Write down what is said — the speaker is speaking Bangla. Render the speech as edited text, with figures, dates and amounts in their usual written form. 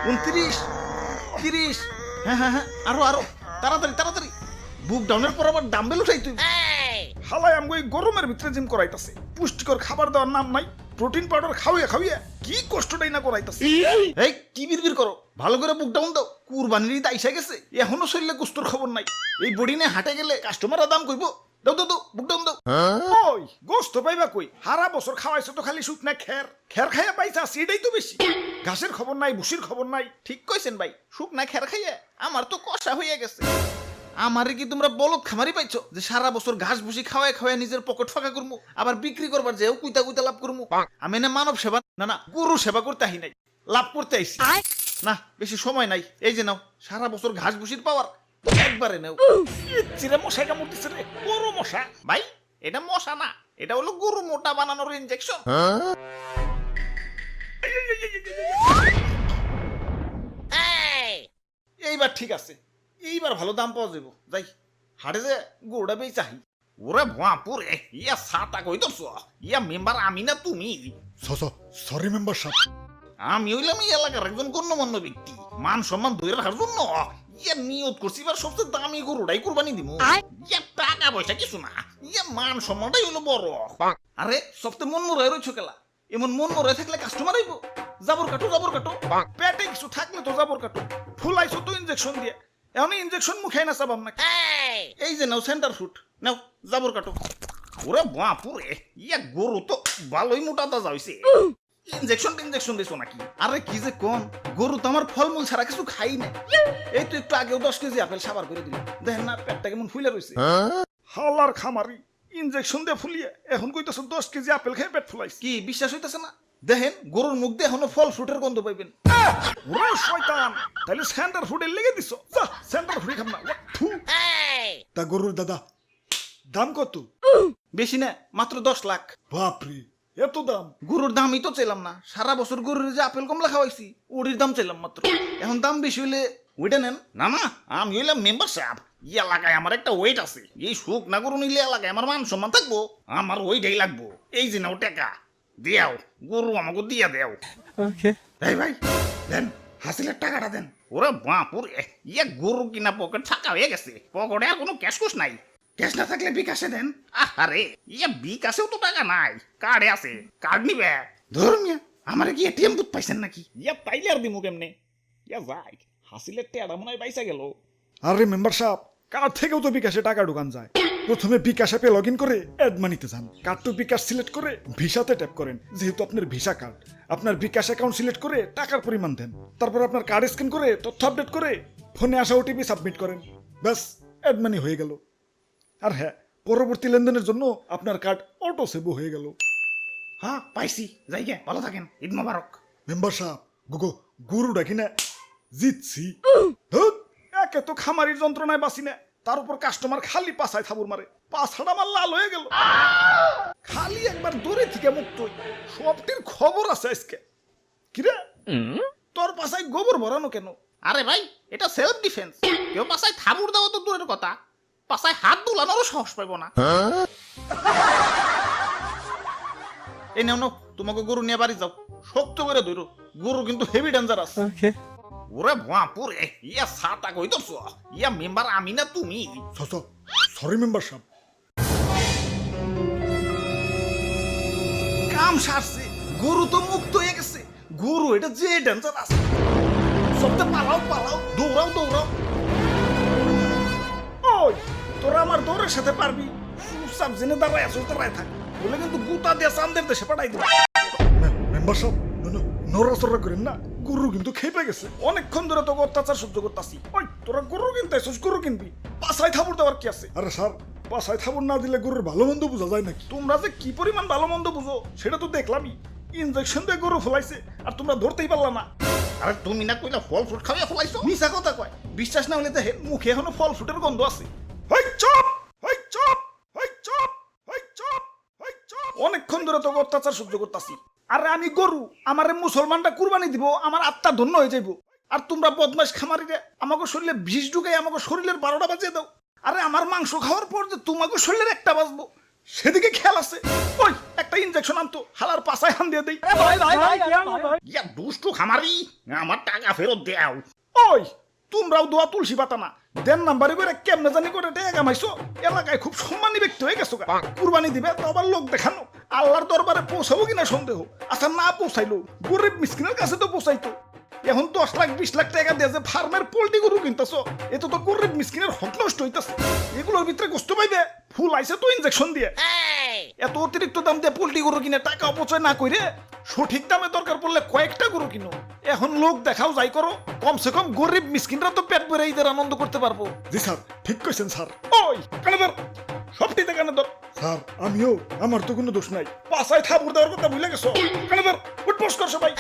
29, 30, হ্যাঁ আরো আরো তাড়াতাড়ি তাড়াতাড়ি। বুক ডাউনের পর আবার ডাম্বেল উঠাই তুই। হালাই আমগো এই গরমের ভিতরে জিম করাইতাছে, পুষ্টিকর খাবার দেওয়ার নাম নাই, প্রোটিন পাউডার খাওয়াইয়া খাওয়াইয়া কি কষ্টটাই না করাইতাছে। এই কি বিড়বিড় করো, ভালো করে বুক ডাউন দাও। কুরবানির ঈদ আইসা গেছে, এখনো শরীরে গুস্তর খবর নাই। এই বডি নিয়ে হাটে গেলে কাস্টমাররা দাম কইব। দাও দাও দাও বুক ডাউন দাও। ওই গোস্ত পাইবা কই? হারা বছর খাওয়াইছো তো খালি শুকনা খের, খের খাইয়া পাইছা সেটাই তো বেশি। ঘাসের খবর নাই, ভুসির খবর নাই। ঠিক কইছেন ভাই, শুকনা খের খাইয়া আমার তো কষা হইয়া গেছে। আমারে কি তোমরা বলদ খামারি পাইছো যে সারা বছর ঘাস ভুসি খাওয়ায় খাওয়ায় নিজের পকেট ফাঁকা করবো, আবার বিক্রি করবার যেও কুইতা কুইতা লাভ করবো? আমি না মানব সেবা না গরু সেবা করতে আহি নাই, লাভ করতে আইছি। না বেশি সময় নাই, এই যে নাও সারা বছর ঘাস ভুসির পাওয়ার একবারে নাও। চিরে মশাই কামড়তেছে রে, বড় মশা। ভাই এটা মশা না, এটা হলো গরু মোটা বানানোর ইনজেকশন। এইবার ঠিক আছে, এইবার ভালো দাম পাওয়া যাবো। যাই হাটে যে গরুটা বেই চাহি। ওরে বাপুরে, ইয়া সাতা কই দছ, ইয়া মেম্বার আমি না তুমি? সরি মেম্বার সাহেব। আমি হইলাম এই এলাকার একজন গণ্যমান্য ব্যক্তি, মান সম্মান ধরে রাখার জন্য ইয়া নিয়ত করছি এবার সবচেয়ে দামি গরুটাই কুরবানি দিব। ইয়া টাকা পয়সা কিছু না, ইয়া মান সম্মানটাই হলো বড়। আরে সবচেয়ে মন মরে রয়েছো কেলা, এমন মন মরে থাকলে কাস্টমার আইব। জাবর কাটো জাবর কাটো, পেটে কিছু থাকলে তো জাবর কাটো। ফুলাইছো তো ইনজেকশন দিয়ে, এখন ইনজেকশন মুখাই না চাবাম না। এই যে নাও সেন্টার ফুট, নাও জাবর কাটো। ওরে বাপুরে, ইয়া গরু তো ভালোই মোটা তাজা হইছে। ইনজেকশন দিছো নাকি? আরে কি যে কোন, গরু তো আমার ফলমূল ছাড়া কিছু খাই না। এই তো একটু আগেও 10 কেজি আপেল সাবার করে দিল, দেখেন না পেটটা কেমন ফুলে রয়েছে। হালার খামারি, ইনজেকশন দিয়ে ফুলিয়ে এখন কইতাছো 10 কেজি আপেল খেয়ে পেট ফুলাইছে। কি বিশ্বাস হইতেছে না? দেখেন গরুর মুখ দিয়ে এখনো ফল ফ্রুটের গন্ধ পাইবেন। ওরে শয়তান, তাইলে সেন্টার ফুডের লেগে দিছো। যা সেন্টার ফুডই খাম না। থু। তা গরুর দাদা দাম কত? বেশি না, মাত্র 10 লাখ। বাপরে, এত দাম? গরুর দামই তো চাইলাম না, সারা বছর গরুর যে আপেল কমলা খাওয়াইছি ওটির দাম চাইলাম মাত্র। এখন দাম বেশি হইলে ওইটা নেন। না না, আমি হইলাম মেম্বার সাহেব, এই এলাকায় আমার একটা ওয়েট আছে। এই সুখ না গরু নিলে এলাকায় আমার মান সম্মান থাকবো, আমার ওইটাই লাগবো। এই যে নাও টাকা দিয়াও, গরু আমাকে দিয়া দেও। এই ভাই দেন, হাসিলের টাকাটা দেন। ওরে বাপুরে, ইয়া গরু কিনা পকেট ফাঁকা হয়ে গেছে, পকেটে আর কোনো ক্যাশ কুশ নাই। ক্যাশ না থাকলে বিকাশে দেন। আরে ইয়া বিকাশেও তো টাকা নাই, কার্ডে আছে, কার্ড নিবে। ধরুন আমার কি এটিএম বুথ পাইছেন নাকি? ইয়া পাইলে আর দিমু কেমনে? ইয়া যাই হাসিলের টেয়াটা মনে হয় পাইসা গেল। আরে মেম্বার সাহেব, কার্ড থেকেও তো বিকাশে টাকা ঢুকান যায়। প্রথমে বিকাশ অ্যাপে লগ ইন করে অ্যাড মানিতে যান, কার্ড টু বিকাশ সিলেক্ট করে ভিসাতে ট্যাপ করেন। যেহেতু আপনার ভিসা কার্ড, আপনার বিকাশ অ্যাকাউন্ট সিলেক্ট করে টাকার পরিমাণ দেন। তারপর আপনার কার্ড স্ক্যান করে তথ্য আপডেট করে ফোনে আসা ওটিপি সাবমিট করেন। ব্যাস, অ্যাড মানি হয়ে গেল। আর হ্যাঁ, পরবর্তী লেনদেনের জন্য আপনার কার্ড অটো সেভও হয়ে গেল। হ্যাঁ পাইছি, যাই গে, ভালো থাকেন, ঈদ মোবারক। মেম্বার সাহেব, গরু ডাকি না জিতছি। ধুৎ, একে তো খামারির যন্ত্রণায় বাঁচি না, তার উপর কাস্টমার খালি পাছায় থাবুর মারে। পাছাটা আমার লাল হয়ে গেল। খালি একবার দূরে থেকে মুক্ত হই, সবটির খবর আছে আজকে। কিরে তোর পাছায় গোবর ভরানো কেন? আরে ভাই এটা সেলফ ডিফেন্স। কেউ পাশায় থাবুর দেওয়া তো দূরের কথা, পাশায় হাত দুলানোরও সাহস পাইব না। এই নাও নাও, তোমাকে গরু নিয়ে বাড়ি যাও, শক্ত করে ধরো, গরু কিন্তু হেভি ডেঞ্জারাস। ওরে বাপুরে, ইয়া সাতা কই দছ, ইয়া মেম্বার আমি না তুমি? সরি মেম্বার সাহেব। কাম সারছে, গরু তো মুক্ত হয়ে গেছে। গরু এটা যে ডেঞ্জারাস, সবটা পালাও পালাও, দৌড়াও দৌড়াও। ওই তোরা আমার দৌড়ের সাথে পারবি? চুপচাপ জেনে দাঁড়ায় আসো, দাঁড়ায় থাক, বলে কিন্তু গুতা দিয়ে চান্দের দেশে পাঠাই দেবো। মেম্বার সাহেব নড়াচড়া করেন না, গরু কিন্তু খেপে গেছে। অনেকক্ষণ ধরে তোকে অত্যাচার সহ্য করতেছি। ওই তোরা গরু কিনতে আসছিস, গরু কিনবি, পাছায় থাবুর দেওয়ার কি আছে? আরে স্যার, পাছায় থাবুর না দিলে গরুর ভালো মন্দ বোঝা যায় নাকি? তোমরা যে কি পরিমাণ ভালো মন্দ বুঝো সেটা তো দেখলামই। ইনজেকশন দিয়ে গরু ফলাইছে আর তোমরা ধরতেই পারলা না। আরে তুমি না কইলা ফল ফ্রুট খাওয়া ফলাইছো? মিছা কথা কয়, বিশ্বাস না হলে দেখে মুখে এখনো ফল ফ্রুটের গন্ধ আছে। হই চুপ, হই চুপ, হই চুপ, হই চুপ, হই চুপ। অনেকক্ষণ ধরে তোকে অত্যাচার সহ্য করতেছি। আরে আমি গরু, আমারে মুসলমানটা কুরবানি দিব, আমার আত্মা ধন্য হয়ে যাইব। আর তোমরা বদমাশ খামারিরে আমাকে শরীরে বিষ ঢুকাই আমাকে শরীরের 12টা বাজিয়ে দাও। আরে আমার মাংস খাওয়ার পর যে তোমাকে শরীরের একটা বাজবো, সেদিকে খেয়াল আছে। ওই একটা ইনজেকশন আনতো, হালার পাছায় হান দিয়ে দেই। ইয়া দুষ্টু খামারি, আমার টাকা ফেরত দেও। ওই তোমরাও দোয়া তুলসী পাতা না, দেন নাম্বারে করে কেমনে জানি করে টাকা কামাইছো, এলাকায় খুব সম্মানী ব্যক্তি হয়ে গেছো। কুরবানি দিবে তো আবার লোক দেখানো, আল্লাহর দরবারে পৌঁছাবো কিনা সন্দেহ। আচ্ছা না পৌঁছাইলো, গরিব মিসকিনের কাছে তো পৌঁছাইতো। এখন 10 লাখ 20 লাখ টাকা দিয়ে যে ফার্মের পোল্ট্রি গরু কিনতেছ, এত তো গরিব মিসকিনের হক নষ্ট হইতেছে। এগুলোর ভিতরে গোস্ত পাইবে, ফুল আইছে তো ইনজেকশন দিয়ে। এত অতিরিক্ত দাম দিয়ে পোল্ট্রি গরু কিনে টাকা অপচয় না করে সঠিক দামে দরকার পড়লে কয়েকটা গরু কিনো। এখন লোক দেখাও যাই করো, কমসে কম গরিব মিসকিনরা তো পেট ভরে ঈদের আনন্দ করতে পারবো। জি স্যার, ঠিক কইছেন স্যার। ওই কানে ধর, সবটিতে কানে ধর। স্যার আমিও, আমার তো কোনো দোষ নাই। পাছায় থাপুর দেওয়ার কথা ভুলে গেছো। কানে ধর, উঠবোস কর সবাই।